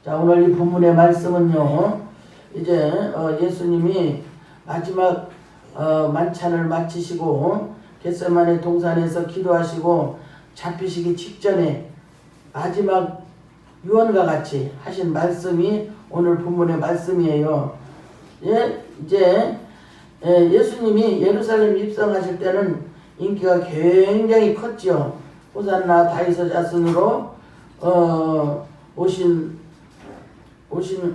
자, 오늘 이 본문의 말씀은요, 이제 예수님이 마지막 만찬을 마치시고 겟세마네 동산에서 기도하시고 잡히시기 직전에 마지막 유언과 같이 하신 말씀이 오늘 본문의 말씀이에요. 이제 예수님이 예루살렘 입성하실 때는 인기가 굉장히 컸죠. 호산나 다윗의 자손으로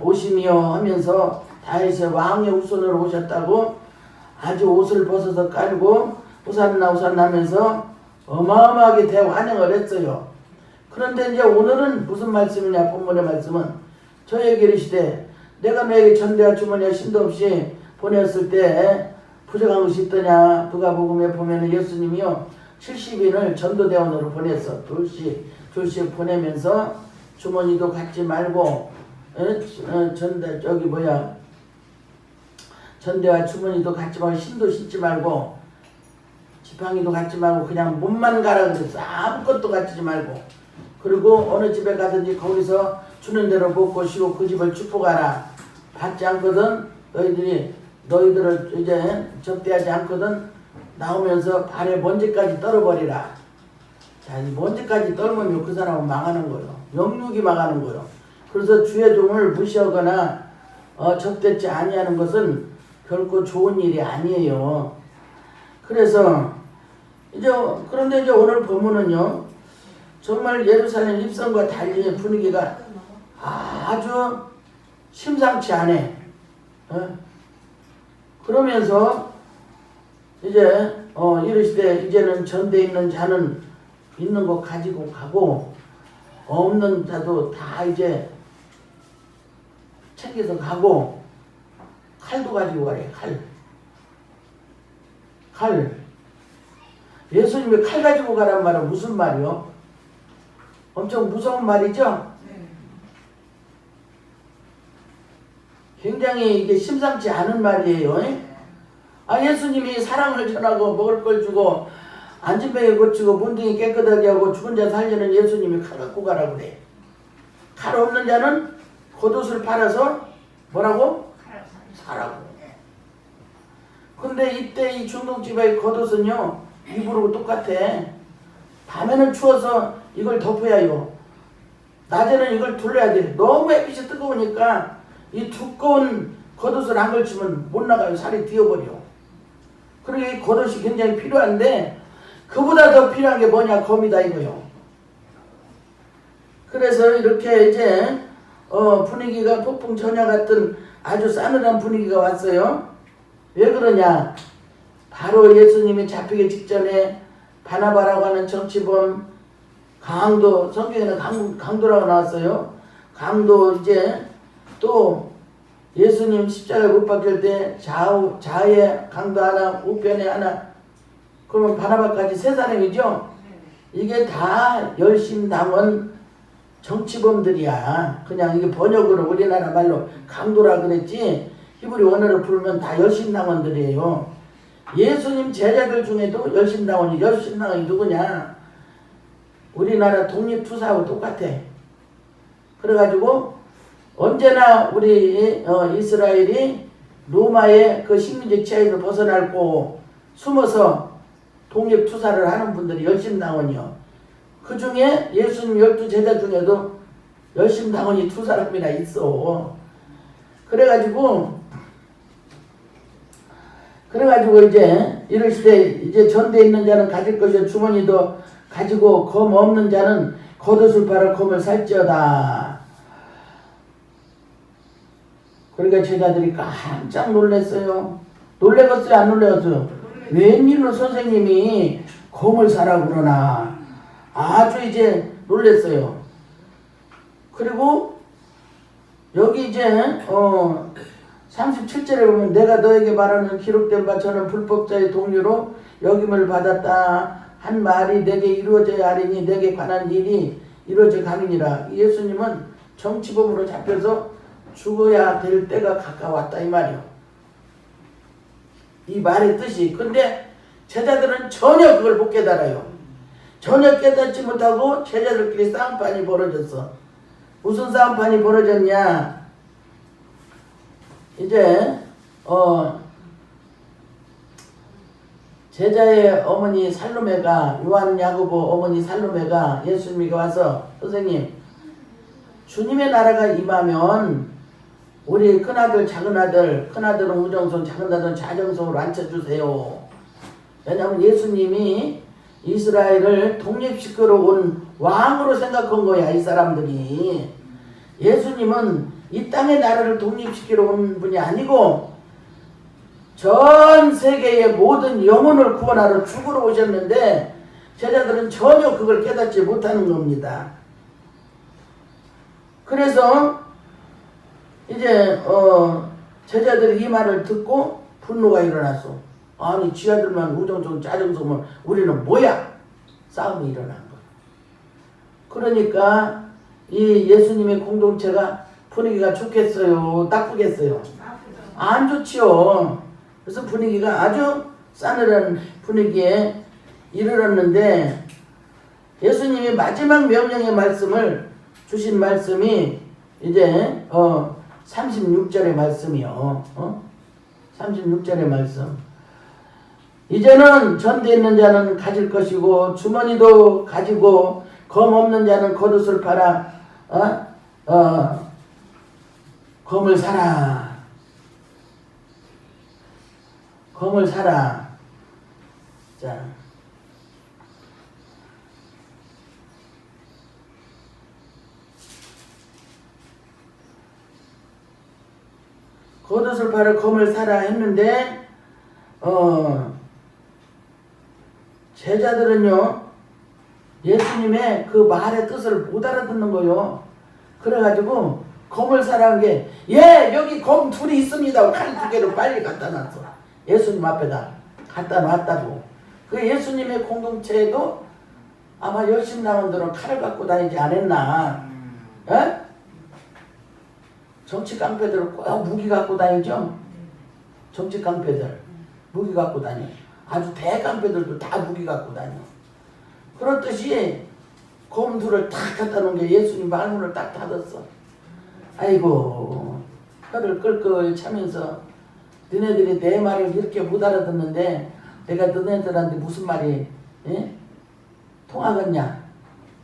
오심이여 하면서 다윗의 왕의 후손으로 오셨다고 아주 옷을 벗어서 깔고 호산나 호산나 하면서 어마어마하게 대환영을 했어요. 그런데 이제 오늘은 무슨 말씀이냐, 본문의 말씀은 저에게 이르시되 내가 너에게 전대와 주머니와 신도 없이 보냈을 때 부족한 것이 있더냐. 누가복음에 보면은 예수님이요 70인을 전도대원으로 보냈어. 둘씩 보내면서 주머니도 갖지 말고 전대와 주머니도 갖지 말고 신도 신지 말고 지팡이도 갖지 말고 그냥 몸만 가라 그랬어. 아무것도 갖지 말고. 그리고 어느 집에 가든지 거기서 주는 대로 먹고 쉬고 그 집을 축복하라. 받지 않거든 너희들을 이제 접대하지 않거든 나오면서 발에 먼지까지 떨어버리라. 자, 이 먼지까지 떨면 그 사람은 망하는 거예요. 영육이 망하는 거예요. 그래서 주의 종을 무시하거나 접대치 아니하는 것은 결코 좋은 일이 아니에요. 그래서 그런데 이제 오늘 본문은요, 정말 예루살렘 입성과 달리 분위기가 아주 심상치 않아. 그러면서 이제 이르시되 이제는 전대 있는 자는 있는 거 가지고 가고 없는 자도 다 이제 챙겨서 가고 칼도 가지고 가래. 칼. 예수님이 칼 가지고 가란 말은 무슨 말이요? 엄청 무서운 말이죠? 굉장히 이게 심상치 않은 말이에요. 예수님이 사랑을 전하고 먹을 걸 주고 안진뱅이 고치고 문둥이 깨끗하게 하고 죽은 자 살리는 예수님이 칼 갖고 가라고 그래. 칼 없는 자는 겉옷을 팔아서 뭐라고? 사라고. 근데 이때 이 중동지방의 겉옷은요 이불하고 똑같아. 밤에는 추워서 이걸 덮어야 해요. 낮에는 이걸 둘러야 돼. 너무 햇빛이 뜨거우니까 이 두꺼운 겉옷을 안 걸치면 못 나가요. 살이 뛰어버려. 그리고 이 겉옷이 굉장히 필요한데 그보다 더 필요한 게 뭐냐? 검이다 이거요. 그래서 이렇게 이제 분위기가 폭풍 전야 같은 아주 싸늘한 분위기가 왔어요. 왜 그러냐? 바로 예수님이 잡히기 직전에 바나바라고 하는 정치범 강도, 성경에는 강도라고 나왔어요. 강도 이제 또 예수님 십자가에 못 박힐 때 좌에 강도 하나, 우편에 하나, 그러면 바나바까지 세 사람이죠. 이게 다 열심당원 정치범들이야. 그냥 이게 번역으로 우리나라 말로 강도라 그랬지 히브리 원어를 부르면 다 열심당원들이에요. 예수님 제자들 중에도 열심당원이 누구냐? 우리나라 독립투사하고 똑같아. 그래가지고 언제나 우리 이스라엘이 로마의 그 식민지 지하에서 벗어나고 숨어서 독립투사를 하는 분들이 열심당원이요. 그 중에 예수님 12제자 중에도 열심당원이 두 사람이나 있어. 그래가지고 이제 이르시되 이제 전대 있는 자는 가질 것이요 주머니도 가지고 검 없는 자는 겉옷을 팔아 검을 살지어다. 그러니까 제자들이 깜짝 놀랐어요. 놀래겠어요? 안 놀래겠어요? 웬일로 선생님이 검을 사라고 그러나. 아주 이제 놀랬어요. 그리고 여기 이제 37절에 보면 내가 너에게 말하는 기록된 바 저는 불법자의 동료로 역임을 받았다 한 말이 내게 이루어져야 하리니 내게 관한 일이 이루어져 가느니라. 예수님은 정치범으로 잡혀서 죽어야 될 때가 가까웠다 이 말이요. 이 말의 뜻이. 근데 제자들은 전혀 그걸 못 깨달아요. 전혀 깨닫지 못하고 제자들끼리 쌍판이 벌어졌어. 무슨 싸움판이 벌어졌냐? 이제 제자의 어머니 살로메가, 요한 야고보 어머니 살로메가 예수님에게 와서 선생님, 주님의 나라가 임하면 우리 큰아들 작은아들, 큰아들은 우정손, 작은아들은 좌정손으로 앉혀주세요. 왜냐하면 예수님이 이스라엘을 독립시키러 온 왕으로 생각한 거야. 이 사람들이. 예수님은 이 땅의 나라를 독립시키러 온 분이 아니고 전 세계의 모든 영혼을 구원하러 죽으러 오셨는데 제자들은 전혀 그걸 깨닫지 못하는 겁니다. 그래서 이제 제자들이 이 말을 듣고 분노가 일어났어. 아니 지하들만 우정손 짜정손은 우리는 뭐야? 싸움이 일어난 거야. 그러니까 이 예수님의 공동체가 분위기가 좋겠어요? 나쁘겠어요? 안 좋지요. 그래서 분위기가 아주 싸늘한 분위기에 이르렀는데 예수님이 마지막 명령의 말씀을 주신 말씀이 이제 36절의 말씀이요. 36절의 말씀. 이제는 전대 있는 자는 가질 것이고 주머니도 가지고 검 없는 자는 겉옷을 팔아 검을 사라. 검을 사라. 자. 겉옷을 팔아 검을 사라 했는데 제자들은요 예수님의 그 말의 뜻을 못 알아듣는 거요. 그래가지고 검을 사라는 게 여기 검 둘이 있습니다. 칼 2개로 빨리 갖다 놨어. 예수님 앞에다 갖다 놨다고. 그 예수님의 공동체에도 아마 열심 남원들은 칼을 갖고 다니지 않았나. 에? 정치 깡패들은 꼭 무기 갖고 다니죠. 정치 깡패들 무기 갖고 다녀. 아주 대깡패들도 다 무기 갖고 다녀. 그렇듯이 검 둘을 탁 갖다 놓은 게 예수님 말문을 딱 닫았어. 아이고 혀를 끌끌 차면서 너네들이 내 말을 이렇게 못 알아듣는데 내가 너네들한테 무슨 말이 통하겠냐.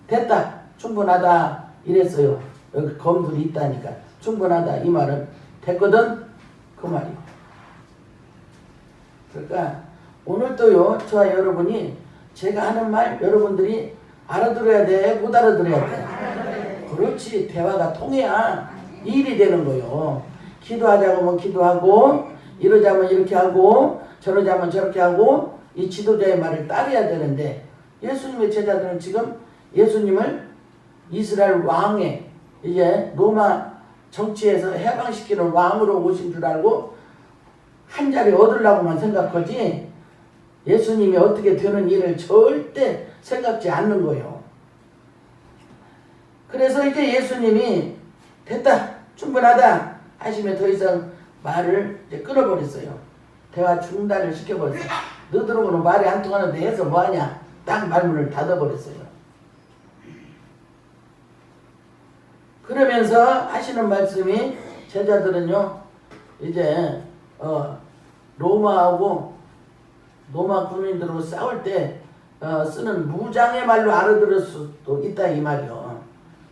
됐다 충분하다 이랬어요. 여기 검들이 있다니까 충분하다 이 말은 됐거든 그 말이요. 그러니까 오늘도요 저와 여러분이 제가 하는 말 여러분들이 알아들어야 돼? 못 알아들어야 돼? 그렇지. 대화가 통해야 일이 되는 거요. 기도하자고 하면 기도하고 이러자면 이렇게 하고 저러자면 저렇게 하고 이 지도자의 말을 따라야 되는데 예수님의 제자들은 지금 예수님을 이스라엘 왕의 이제 로마 정치에서 해방시키는 왕으로 오신 줄 알고 한 자리 얻으려고만 생각하지 예수님이 어떻게 되는 일을 절대 생각지 않는 거예요. 그래서 이제 예수님이 됐다 충분하다 하시면 더 이상 말을 이제 끊어버렸어요. 대화 중단을 시켜버렸어요. 너들하고는 말이 안 통하는데 해서 뭐하냐 딱 말문을 닫아버렸어요. 그러면서 하시는 말씀이 제자들은요 이제 로마하고 로마 군인들하고 싸울 때 쓰는 무장의 말로 알아들을 수도 있다 이 말이요.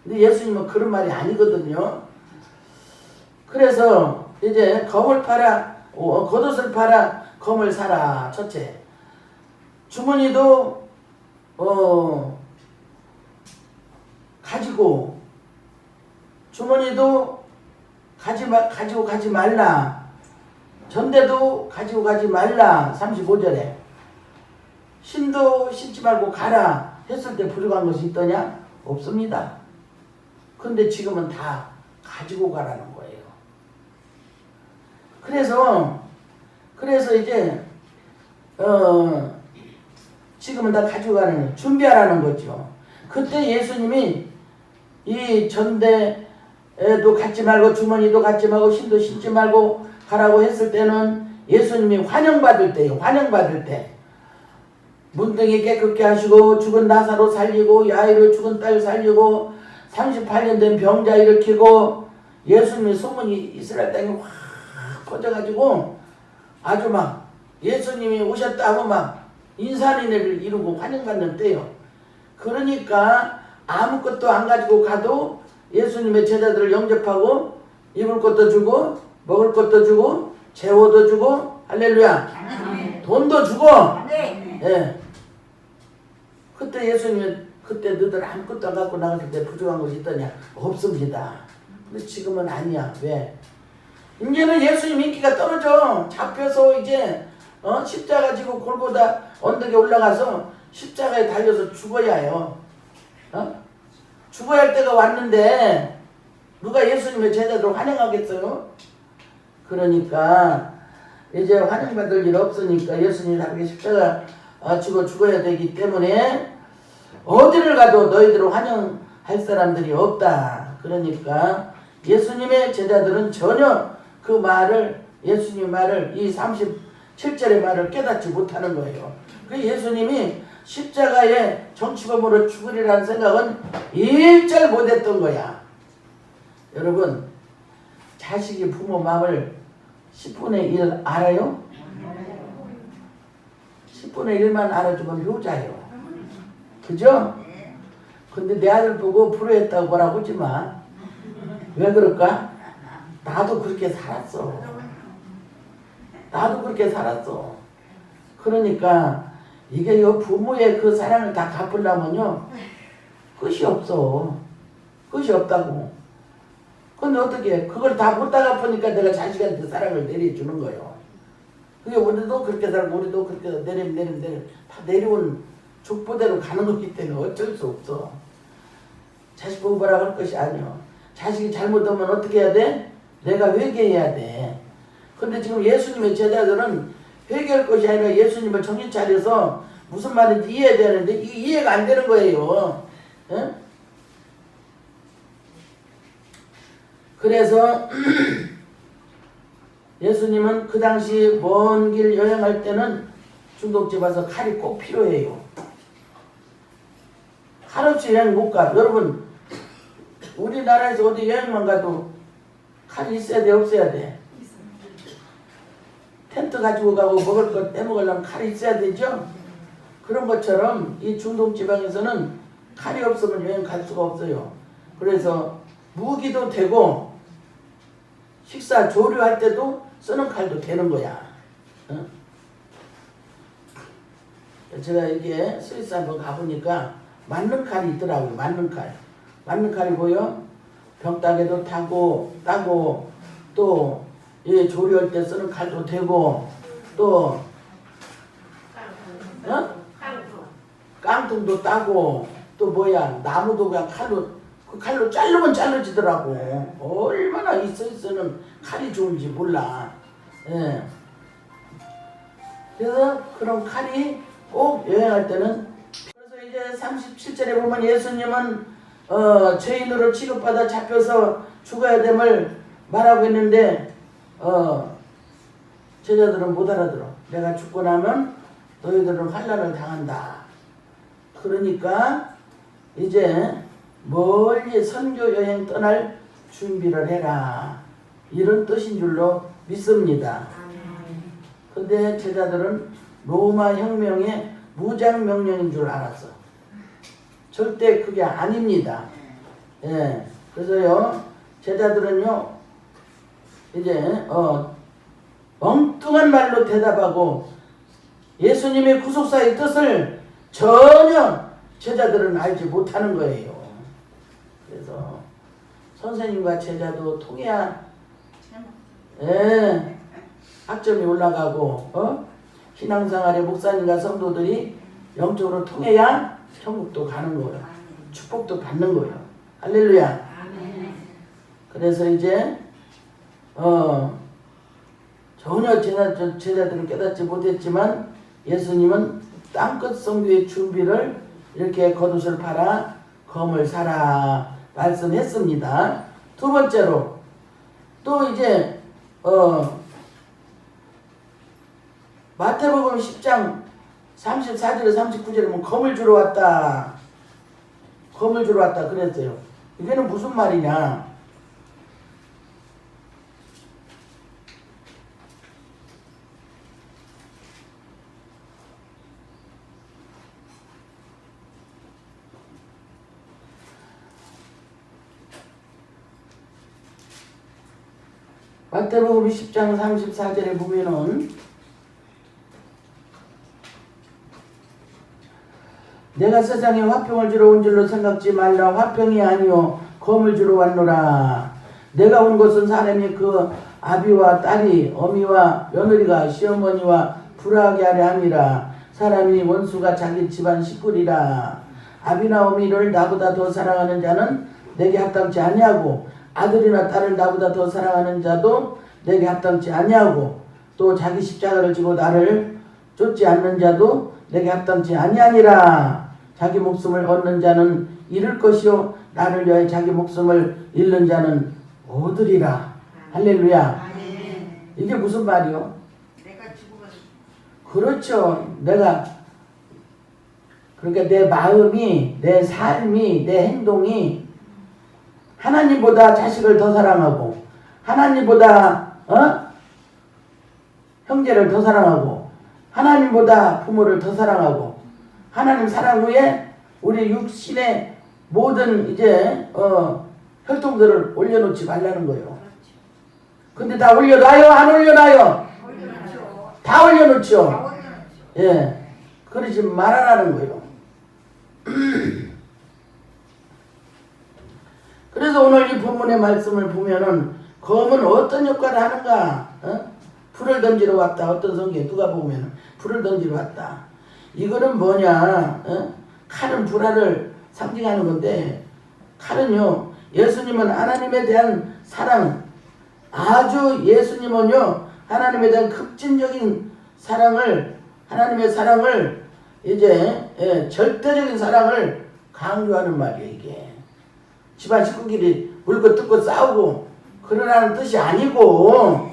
근데 예수님은 그런 말이 아니거든요. 그래서 이제 검을 팔아 겉옷을 팔아 검을 사라. 첫째 주머니도 가지고 주머니도 가지고 가지 말라. 전대도 가지고 가지 말라. 35절에 신도 신지 말고 가라 했을 때 부족한 것이 있더냐? 없습니다. 근데 지금은 다 가지고 가라는 거예요. 그래서 이제 지금은 다 가지고 가라는 준비하라는 거죠. 그때 예수님이 이 전대도 갖지 말고 주머니도 갖지 말고 신도 신지 말고 가라고 했을 때는 예수님이 환영받을 때예요. 환영받을 때 문둥이 깨끗게 하시고 죽은 나사로 살리고 야이로 죽은 딸 살리고 38년 된 병자 일으키고 예수님의 소문이 이스라엘 땅에 확 퍼져가지고 아주 막 예수님이 오셨다 하고 막 인산인해를 이루고 환영받는 때요. 그러니까 아무것도 안 가지고 가도 예수님의 제자들을 영접하고 입을 것도 주고 먹을 것도 주고 재워도 주고 할렐루야. 돈도 주고. 예. 그때 예수님이 그때 너희들 아무것도 안 갖고 나갔을 때 부족한 것이 있더냐? 없습니다. 근데 지금은 아니야. 왜? 이제는 예수님 인기가 떨어져. 잡혀서 이제 십자가 지고 골고다 언덕에 올라가서 십자가에 달려서 죽어야 해요. 죽어야 할 때가 왔는데 누가 예수님의 제자들 환영하겠어요? 그러니까 이제 환영받을 일 없으니까 예수님이 다르게 십자가 지고 죽어야 되기 때문에 어디를 가도 너희들을 환영할 사람들이 없다. 그러니까 예수님의 제자들은 전혀 그 말을 예수님 말을 이 37절의 말을 깨닫지 못하는 거예요. 그 예수님이 십자가에 정치범으로 죽으리라는 생각은 일절 못했던 거야. 여러분 자식이 부모 마음을 10분의 1 알아요? 10분의 1만 알아주면 효자예요. 그죠? 근데 내 아들 보고 불효했다고 뭐라고 하지 마. 왜 그럴까? 나도 그렇게 살았어. 나도 그렇게 살았어. 그러니까 이게 요 부모의 그 사랑을 다 갚으려면요 끝이 없어. 끝이 없다고. 근데 어떻게 그걸 다 못 다 갚으니까 내가 자식한테 사랑을 내려주는 거예요. 그게 우리도 그렇게 살고 우리도 그렇게 내림 다 내려온 족보대로 가는 거기 때문에 어쩔 수 없어. 자식 보고 뭐라 할 것이 아니야. 자식이 잘못하면 어떻게 해야 돼? 내가 회개해야 돼. 근데 지금 예수님의 제자들은 회개할 것이 아니라 예수님을 정신 차려서 무슨 말인지 이해해야 되는데 이해가 안 되는 거예요. 에? 그래서 예수님은 그 당시 먼 길 여행할 때는 중독집 와서 칼이 꼭 필요해요. 칼 없이 여행 못 가. 여러분 우리나라에서 어디 여행만 가도 칼이 있어야 돼 없어야 돼? 텐트 가지고 가고 먹을 것 떼먹으려면 칼이 있어야 되죠? 그런 것처럼 이 중동지방에서는 칼이 없으면 여행 갈 수가 없어요. 그래서 무기도 되고 식사 조리할 때도 쓰는 칼도 되는 거야. 제가 이게 스위스 한번 가보니까 맞는 칼이 있더라고요. 맞는 칼. 맞는 칼이 뭐요? 병따개도 따고 또 예, 조리할 때 쓰는 칼도 되고 또 깡통도 따고 또 뭐야 나무도 그냥 그 칼로 자르면 자르지더라고. 얼마나 이 스위스는 칼이 좋은지 몰라. 예. 그래서 그런 칼이 꼭 여행할 때는 그래서 이제 37절에 보면 예수님은 죄인으로 취급받아 잡혀서 죽어야 됨을 말하고 있는데 제자들은 못 알아들어. 내가 죽고 나면 너희들은 환난을 당한다. 그러니까 이제 멀리 선교 여행 떠날 준비를 해라. 이런 뜻인 줄로 믿습니다. 근데 제자들은 로마 혁명의 무장 명령인 줄 알았어. 절대 그게 아닙니다. 예. 그래서요, 제자들은요, 이제, 엉뚱한 말로 대답하고 예수님의 구속사의 뜻을 전혀 제자들은 알지 못하는 거예요. 그래서 선생님과 제자도 통해야, 예, 학점이 올라가고, 신앙생활의 목사님과 성도들이 영적으로 통해야 천국도 가는 거예요. 축복도 받는 거예요. 할렐루야. 그래서 이제 전혀 제자들은 깨닫지 못했지만 예수님은 땅끝 선교의 준비를 이렇게 겉옷을 팔아 검을 사라 말씀했습니다. 두 번째로 또 이제 마태복음 10장 34절에 39절에 보면 검을 주러 왔다. 검을 주러 왔다 그랬어요. 이게는 무슨 말이냐? 마태복음 10장 34절에 보면은 내가 세상에 화평을 주러 온 줄로 생각지 말라. 화평이 아니요 검을 주러 왔노라. 내가 온 것은 사람이 그 아비와 딸이 어미와 며느리가 시어머니와 불화하게 하려 함이라. 사람이 원수가 자기 집안 식구리라. 아비나 어미를 나보다 더 사랑하는 자는 내게 합당치 아니하고 아들이나 딸을 나보다 더 사랑하는 자도 내게 합당치 아니하고 또 자기 십자가를 지고 나를 쫓지 않는 자도 내게 합당치 아니하니라. 자기 목숨을 얻는 자는 잃을 것이요 나를 위하여 자기 목숨을 잃는 자는 얻으리라. 할렐루야. 이게 무슨 말이요? 내가 죽으면 그렇죠. 내가 그러니까 내 마음이 내 삶이 내 행동이 하나님보다 자식을 더 사랑하고 하나님보다 형제를 더 사랑하고 하나님보다 부모를 더 사랑하고 하나님 사랑 후에 우리 육신의 모든 이제 혈통들을 올려놓지 말라는 거예요. 근데 다 올려놔요? 안 올려놔요? 다 올려놓죠. 예, 그러지 말아라는 거예요. 그래서 오늘 이 본문의 말씀을 보면은 검은 어떤 역할을 하는가? 불을 던지러 왔다. 어떤 성경 누가 보면은 불을 던지러 왔다. 이거는 뭐냐? 칼은 불화를 상징하는 건데 칼은요 예수님은 하나님에 대한 사랑 아주 예수님은요 하나님에 대한 급진적인 사랑을 하나님의 사랑을 이제 절대적인 사랑을 강조하는 말이에요. 이게 집안 식구끼리 물고 뜯고 싸우고 그러라는 뜻이 아니고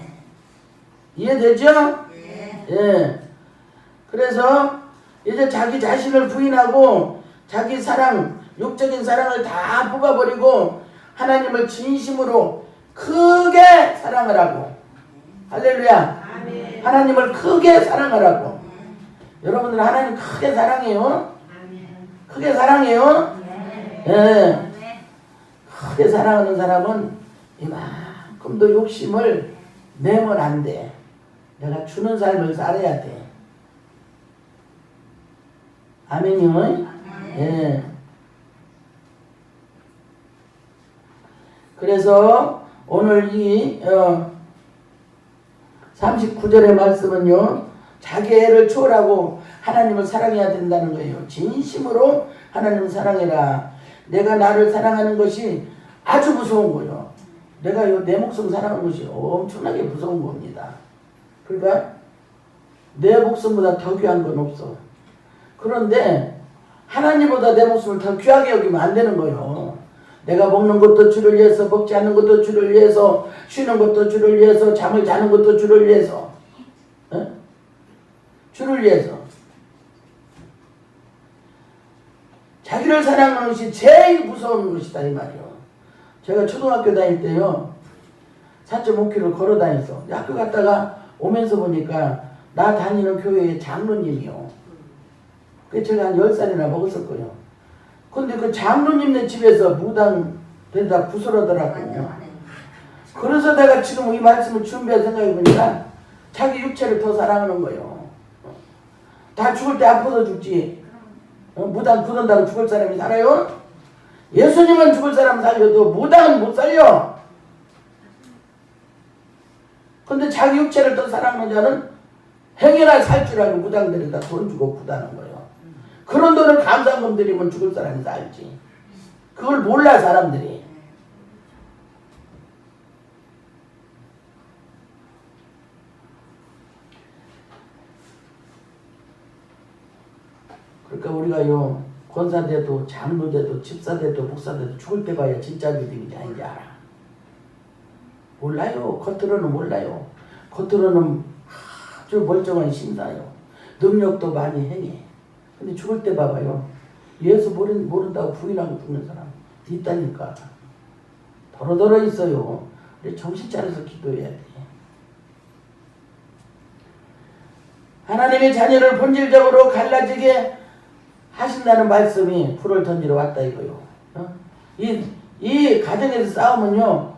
이해되죠? 예. 그래서 이제 자기 자신을 부인하고 자기 사랑 육적인 사랑을 다 뽑아버리고 하나님을 진심으로 크게 사랑을 하고 할렐루야. 아멘. 하나님을 크게 사랑하라고. 여러분들 하나님 크게 사랑해요. 아멘. 크게 사랑해요. 예. 크게 사랑하는 사람은 이만큼도 욕심을 내면 안 돼. 내가 주는 삶을 살아야 돼. 아멘이요. 예. 그래서 오늘 이 39절의 말씀은요 자기 애를 초월하고 하나님을 사랑해야 된다는 거예요. 진심으로 하나님을 사랑해라. 내가 나를 사랑하는 것이 아주 무서운 거예요. 내가 내 목숨 사랑하는 것이 엄청나게 무서운 겁니다. 그러니까 내 목숨보다 더 귀한 건 없어. 그런데 하나님보다 내 목숨을 더 귀하게 여기면 안 되는 거예요. 내가 먹는 것도 주를 위해서, 먹지 않는 것도 주를 위해서, 쉬는 것도 주를 위해서, 잠을 자는 것도 주를 위해서, 주를 위해서. 자기를 사랑하는 것이 제일 무서운 것이다 이 말이요. 제가 초등학교 다닐 때요 4.5km 걸어 다녔어. 학교 갔다가 오면서 보니까 나 다니는 교회의 장로님이요. 그게 제가 한 10살이나 먹었을 거예요. 근데 그 장로님네 집에서 무당 되다 구슬하더라고요. 그래서 내가 지금 이 말씀을 준비한 생각해 보니까 자기 육체를 더 사랑하는 거예요. 다 죽을 때 아파서 죽지. 무당 그런다고 죽을 사람이 살아요? 예수님은 죽을 사람 살려도 무당은 못 살려. 근데 자기 육체를 더 사랑하는 자는 행여나 살 줄 알고 무당들이 다 돈 주고 구다는 거예요. 그런 돈을 감사금 드리면 죽을 사람이 살지. 그걸 몰라 사람들이. 그러니까 우리가요 권사돼도 장로돼도 집사돼도 목사돼도 죽을 때 봐야 진짜 믿음인지 아닌지 알아. 몰라요. 겉으로는 몰라요. 겉으로는 아주 멀쩡한 신사요. 능력도 많이 행해. 근데 죽을 때 봐봐요. 예수 모른다고 부인하고 죽는 사람 있다니까. 도로도로 있어요. 우리 정신 차려서 기도해야 돼. 하나님의 자녀를 본질적으로 갈라지게 하신다는 말씀이 불을 던지러 왔다 이거요. 이 가정에서 싸우면요,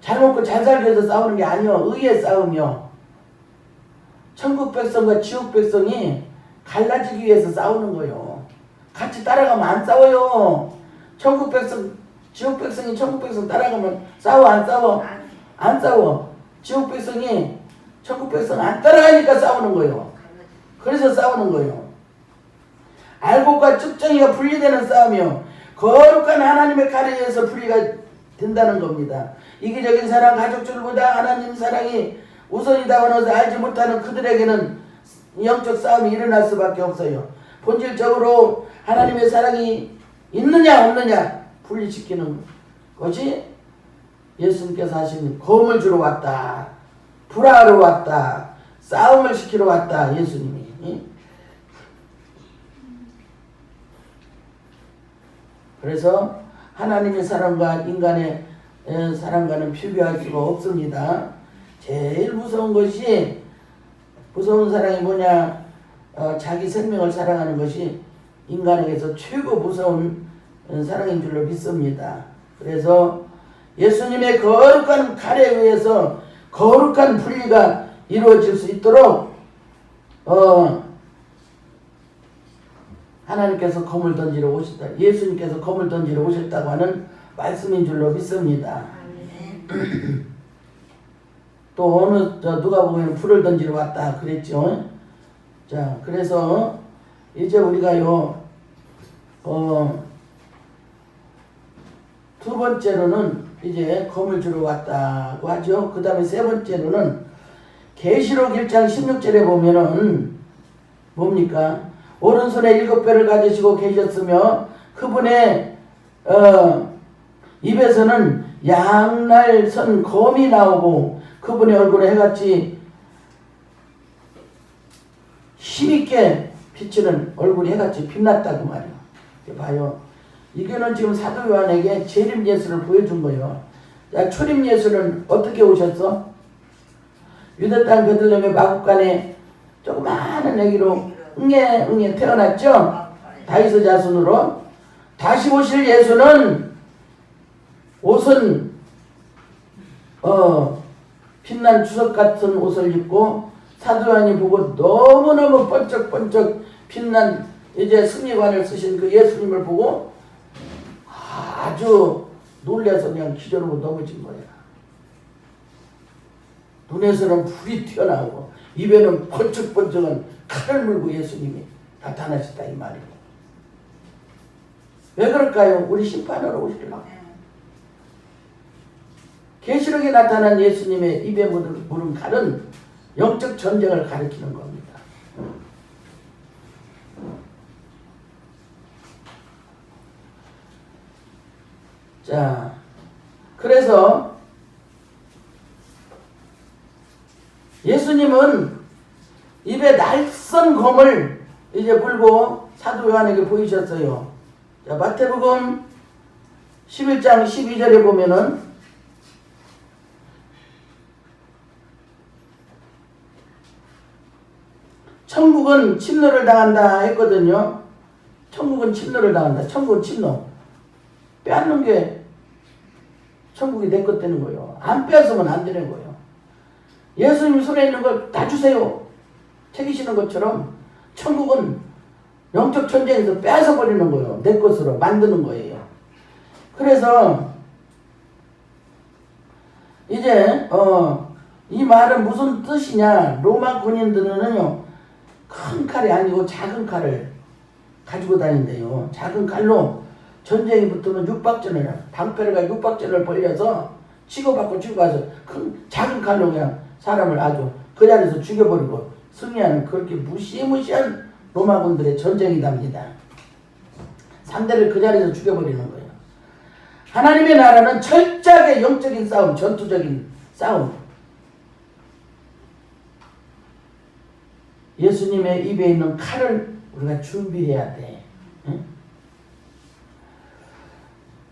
잘 먹고 잘 살기 위해서 싸우는 게 아니요, 의의 싸움이요. 천국 백성과 지옥 백성이 갈라지기 위해서 싸우는 거요. 같이 따라가면 안 싸워요. 천국 백성, 지옥 백성이 천국 백성 따라가면 싸워 안 싸워? 안 싸워. 지옥 백성이 천국 백성 안 따라가니까 싸우는 거예요. 그래서 싸우는 거예요. 알곡과 쭉정이가 분리되는 싸움이요. 거룩한 하나님의 칼에 의해서 분리가 된다는 겁니다. 이기적인 사랑, 가족들보다 하나님 사랑이 우선이다 하면서 알지 못하는 그들에게는 영적 싸움이 일어날 수밖에 없어요. 본질적으로 하나님의 사랑이 있느냐 없느냐 분리시키는 것이 예수님께서 하신 검을 주러 왔다, 불화하러 왔다, 싸움을 시키러 왔다 예수님이. 그래서 하나님의 사랑과 인간의 사랑과는 비교할 수가 없습니다. 제일 무서운 것이, 무서운 사랑이 뭐냐, 자기 생명을 사랑하는 것이 인간에게서 최고 무서운 사랑인 줄로 믿습니다. 그래서 예수님의 거룩한 칼에 의해서 거룩한 분리가 이루어질 수 있도록 하나님께서 검을 던지러 오셨다, 예수님께서 검을 던지러 오셨다고 하는 말씀인 줄로 믿습니다. 또 어느 누가 보면 불을 던지러 왔다 그랬죠. 자, 그래서 이제 우리가요 두 번째로는 이제 검을 주러 왔다고 하죠. 그 다음에 세 번째로는 계시록 1장 16절에 보면은 뭡니까? 오른손에 7배를 가지시고 계셨으며 그분의 입에서는 양날 선 검이 나오고 그분의 얼굴에 해같이 힘있게 비치는 얼굴이 해같이 빛났다고 말이에요. 봐요. 이거는 지금 사도 요한에게 재림 예수를 보여준 거예요. 자, 초림 예수는 어떻게 오셨어? 유대 땅 베들레헴의 마국간에 조그마한 아기로 응애 태어났죠? 다윗의 자손으로. 다시 오실 예수는 옷은 빛난 주석 같은 옷을 입고 사도 요한이 보고 너무너무 번쩍번쩍 빛난 이제 승리관을 쓰신 그 예수님을 보고 아주 놀라서 그냥 기절하고 넘어진 거야. 눈에서는 불이 튀어나오고 입에는 번쩍번쩍한 칼을 물고 예수님이 나타나셨다 이 말이에요. 왜 그럴까요? 우리 심판하러 오시려고. 계시록에 나타난 예수님의 입에 물은 칼은 영적 전쟁을 가리키는 겁니다. 자, 그래서 예수님은 입에 날선 검을 이제 물고 사도 요한에게 보이셨어요. 자, 마태복음 11장 12절에 보면은 천국은 침노를 당한다 했거든요. 천국은 침노를 당한다. 천국은 침노. 빼앗는 게 천국이 내 것 되는 거예요. 안 빼앗으면 안 되는 거예요. 예수님 손에 있는 걸 다 주세요. 챙기시는 것처럼 천국은 영적 전쟁에서 빼앗아 버리는 거예요. 내 것으로 만드는 거예요. 그래서 이제 이 말은 무슨 뜻이냐? 로마 군인들은요 큰 칼이 아니고 작은 칼을 가지고 다닌대요. 작은 칼로 전쟁이 붙으면 육박전을, 방패가 육박전을 벌려서 치고받고 치고가서 큰 작은 칼로 그냥 사람을 아주 그 자리에서 죽여버리고 승리하는 그렇게 무시무시한 로마군들의 전쟁이답니다. 상대를 그 자리에서 죽여버리는 거예요. 하나님의 나라는 철저하게 영적인 싸움, 전투적인 싸움. 예수님의 입에 있는 칼을 우리가 준비해야 돼. 응?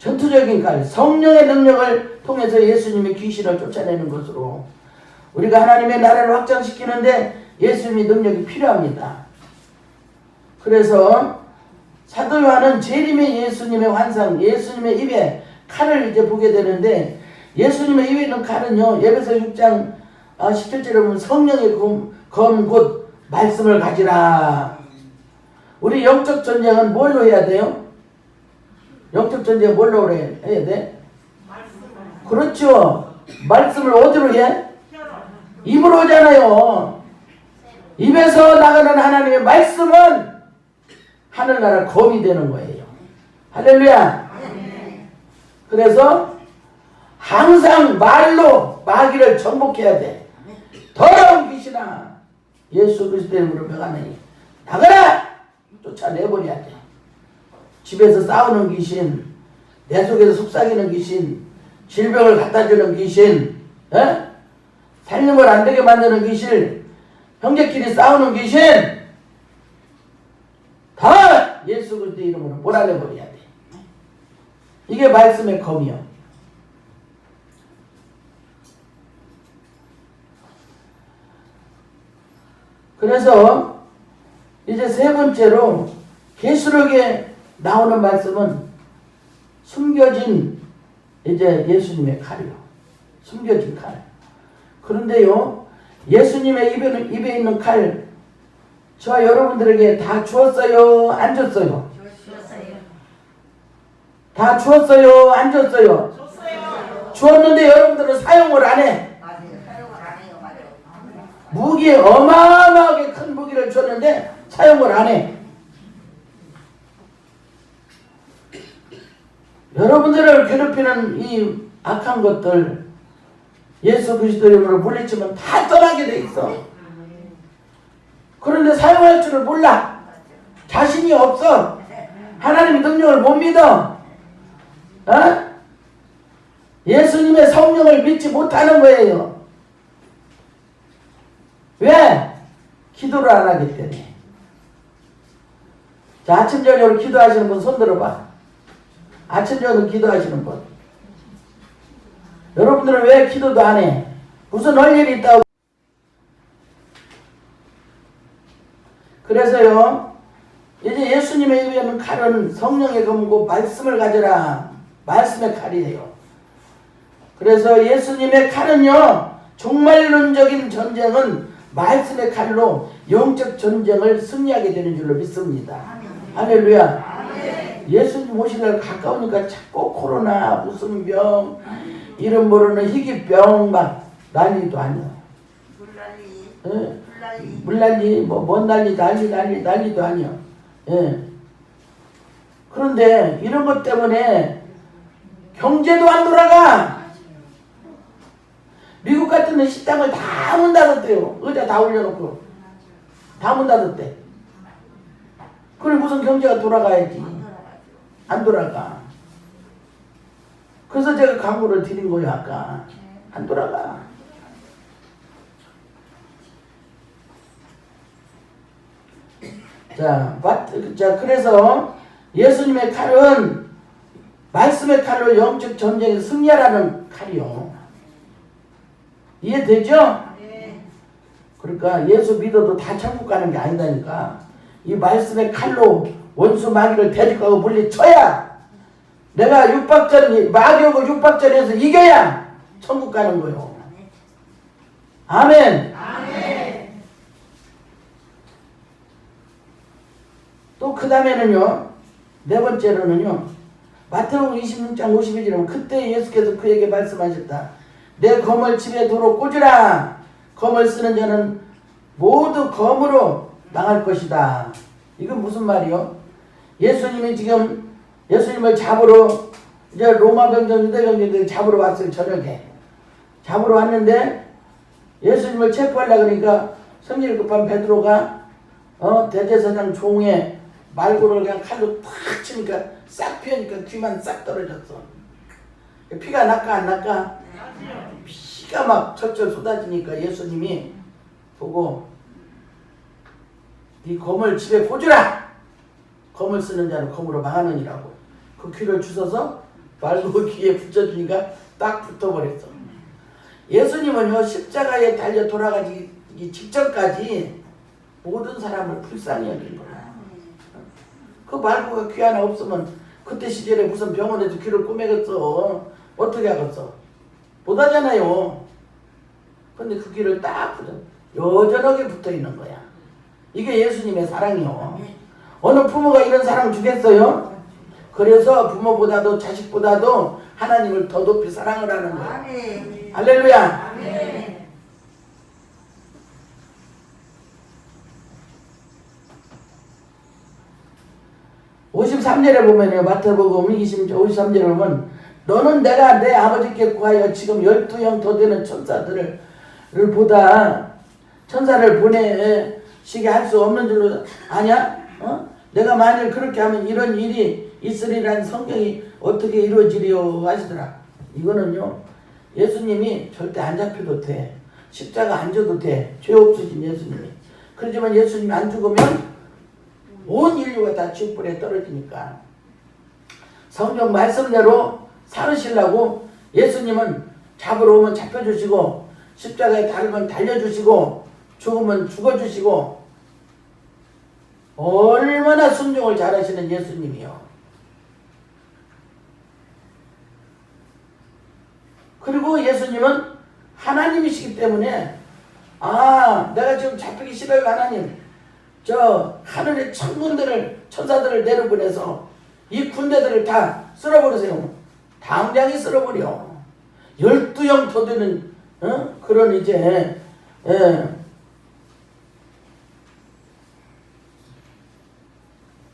전투적인 칼, 성령의 능력을 통해서 예수님이 귀신을 쫓아내는 것으로 우리가 하나님의 나라를 확장시키는데 예수님의 능력이 필요합니다. 그래서 사도 요한은 재림의 예수님의 환상, 예수님의 입에 칼을 이제 보게 되는데 예수님의 입에 있는 칼은요, 에베소 6장 17절에 보면 성령의 검 곧 말씀을 가지라. 우리 영적 전쟁은 뭘로 해야 돼요? 영적 전쟁은 뭘로 해야 돼? 그렇죠. 말씀을 어디로 해? 입으로 하잖아요. 입에서 나가는 하나님의 말씀은 하늘나라 검이 되는 거예요. 할렐루야. 그래서 항상 말로 마귀를 정복해야 돼. 더러운 귀신아, 예수 그리스도의 이름으로 명하노니 나가라! 쫓아내버려야 돼. 집에서 싸우는 귀신, 내 속에서 속삭이는 귀신, 질병을 갖다주는 귀신, 살림을 안 되게 만드는 귀신, 형제끼리 싸우는 귀신, 다 예수 그리스도의 이름으로 몰아내버려야 돼. 이게 말씀의 검이요. 그래서 이제 세 번째로 계시록에 나오는 말씀은 숨겨진 이제 예수님의 칼이요. 숨겨진 칼. 그런데요, 예수님의 입에 있는 칼, 저 여러분들에게 다 주었어요? 안 줬어요? 줬어요. 다 주었어요? 안 줬어요? 줬어요. 주었는데 여러분들은 사용을 안 해. 무기, 어마어마하게 큰 무기를 줬는데 사용을 안 해. 여러분들을 괴롭히는 이 악한 것들 예수 그리스도 이름으로 물리치면 다 떠나게 돼 있어. 그런데 사용할 줄을 몰라. 자신이 없어. 하나님의 능력을 못 믿어. 예수님의 성령을 믿지 못하는 거예요. 왜? 기도를 안 하기 때문에. 자, 아침 저녁으로 기도하시는 분 손 들어봐. 아침 저녁으로 기도하시는 분. 여러분들은 왜 기도도 안 해? 무슨 할 일이 있다고? 그래서요, 이제 예수님의 입에 있는 칼은 성령의 검이고 말씀을 가져라. 말씀의 칼이에요. 그래서 예수님의 칼은요, 종말론적인 전쟁은 말씀의 칼로 영적 전쟁을 승리하게 되는 줄로 믿습니다. 할렐루야. 예수님 오실 날 가까우니까 자꾸 코로나, 무슨 병, 이름 모르는 희귀병 막 난리도 아니야. 물난리, 뭔 난리, 난리도 아니야. 그런데 이런 것 때문에 경제도 안 돌아가. 미국 같은 데 식당을 다 문 닫았대요. 의자 다 올려놓고 다 문 닫았대. 그래 무슨 경제가 돌아가야지. 안 돌아가. 그래서 제가 광고를 드린 거예요. 아까 안 돌아가. 자, 그래서 예수님의 칼은 말씀의 칼로 영적 전쟁에 승리하라는 칼이요. 이해되죠? 네. 그러니까 예수 믿어도 다 천국 가는 게 아니다니까. 이 말씀의 칼로 원수 마귀를 대적하고 물리쳐야 내가 육박전, 마귀하고 육박전에서 이겨야 천국 가는 거요. 아멘. 아멘. 또 그 다음에는요, 네 번째로는요, 마태복음 26장 52절에 보면 그때 예수께서 그에게 말씀하셨다. 내 검을 집에 도로 꽂으라. 검을 쓰는 자는 모두 검으로 망할 것이다. 이건 무슨 말이요? 예수님이 지금 예수님을 잡으러 이제 로마 병정, 유대 병정들이 잡으러 왔어요. 저녁에 잡으러 왔는데 예수님을 체포하려고 그러니까 성질 급한 베드로가 대제사장 종의 말고를 그냥 칼로 탁 치니까 싹 피우니까 귀만 싹 떨어졌어. 피가 날까 안 날까? 피가 막 철철 쏟아지니까 예수님이 보고 네 검을 집에 꽂으라. 검을 쓰는 자는 검으로 망하느니라고. 그 귀를 주워서 발고 귀에 붙여주니까 딱 붙어버렸어. 예수님은요 십자가에 달려 돌아가기 직전까지 모든 사람을 불쌍히 여긴 거야. 그 발고가 귀 하나 없으면 그때 시절에 무슨 병원에서 귀를 꼬매겠어. 어떻게 하겠어? 못하잖아요. 근데 그 귀를 딱 붙여 여전하게 붙어있는 거야. 이게 예수님의 사랑이요. 어느 부모가 이런 사랑 주겠어요? 그래서 부모보다도 자식보다도 하나님을 더 높이 사랑을 하는 거야. 할렐루야. 53절에 보면요. 마태복음 53절에 보면 너는 내가 내 아버지께 구하여 지금 12형 더 되는 천사를 보내시게 할 수 없는 줄로 아냐? 내가 만일 그렇게 하면 이런 일이 있으리라는 성경이 어떻게 이루어지리요 하시더라. 이거는요. 예수님이 절대 안 잡혀도 돼. 십자가 안 져도 돼. 죄 없으신 예수님이. 그렇지만 예수님이 안 죽으면 온 인류가 다 지옥불에 떨어지니까 성경 말씀대로 살으시려고 예수님은 잡으러 오면 잡혀주시고 십자가에 달면 달려주시고 죽으면 죽어주시고 얼마나 순종을 잘하시는 예수님이요. 그리고 예수님은 하나님이시기 때문에 내가 지금 잡히기 싫어요 하나님. 저 하늘의 천사들을 내려보내서 이 군대들을 다 쓸어버리세요. 당장에 쓸어버려. 12형 더 되는 그런 이제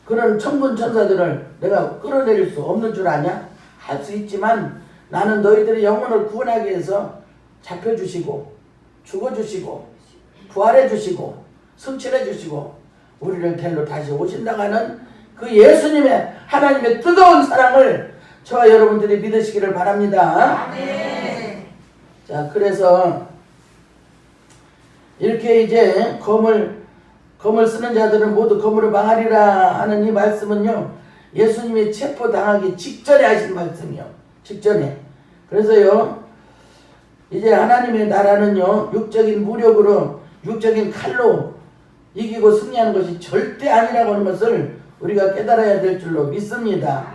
그런 천군 천사들을 내가 끌어내릴 수 없는 줄 아냐? 할 수 있지만 나는 너희들의 영혼을 구원하기 위해서 잡혀주시고 죽어주시고 부활해주시고 승천해주시고 우리를 데리러 다시 오신다고 하는 그 예수님의 하나님의 뜨거운 사랑을 저와 여러분들이 믿으시기를 바랍니다. 자, 그래서 이렇게 이제 검을 쓰는 자들은 모두 검으로 망하리라 하는 이 말씀은요, 예수님이 체포당하기 직전에 하신 말씀이요. 직전에. 그래서요, 이제 하나님의 나라는요, 육적인 무력으로, 육적인 칼로 이기고 승리하는 것이 절대 아니라고 하는 것을 우리가 깨달아야 될 줄로 믿습니다.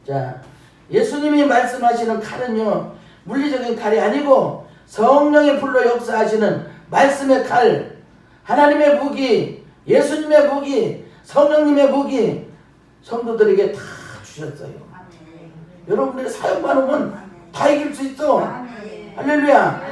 자, 예수님이 말씀하시는 칼은요, 물리적인 칼이 아니고 성령의 불로 역사하시는 말씀의 칼, 하나님의 무기, 예수님의 무기, 성령님의 무기, 성도들에게 다 주셨어요. 여러분들이 사용만 하면 다 이길 수 있어. 할렐루야.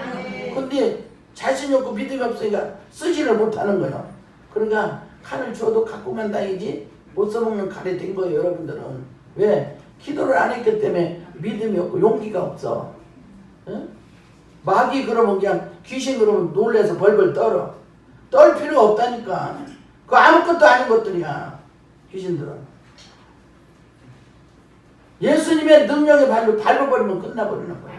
근데 자신이 없고 믿음이 없으니까 쓰지를 못하는 거예요. 그러니까 칼을 줘도 갖고만 다니지 못 써먹는 칼이 된 거예요. 여러분들은. 왜? 기도를 안 했기 때문에 믿음이 없고 용기가 없어. 응? 마귀 그러면 그냥 귀신 그러면 놀래서 벌벌 떨어. 떨 필요가 없다니까. 그거 아무것도 아닌 것들이야. 귀신들은. 예수님의 능력의 발로 밟아버리면 끝나버리는 거야.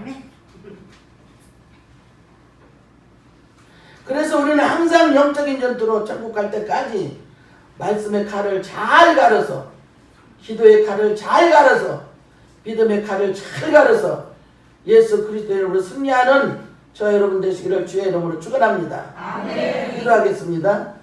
그래서 우리는 항상 영적인 전투로 천국 갈 때까지 말씀의 칼을 잘 갈아서, 기도의 칼을 잘 갈아서, 믿음의 칼을 잘 갈아서 예수 그리스도의 이름으로 승리하는 저 여러분 되시기를 주의 이름으로 축원합니다. 기도하겠습니다.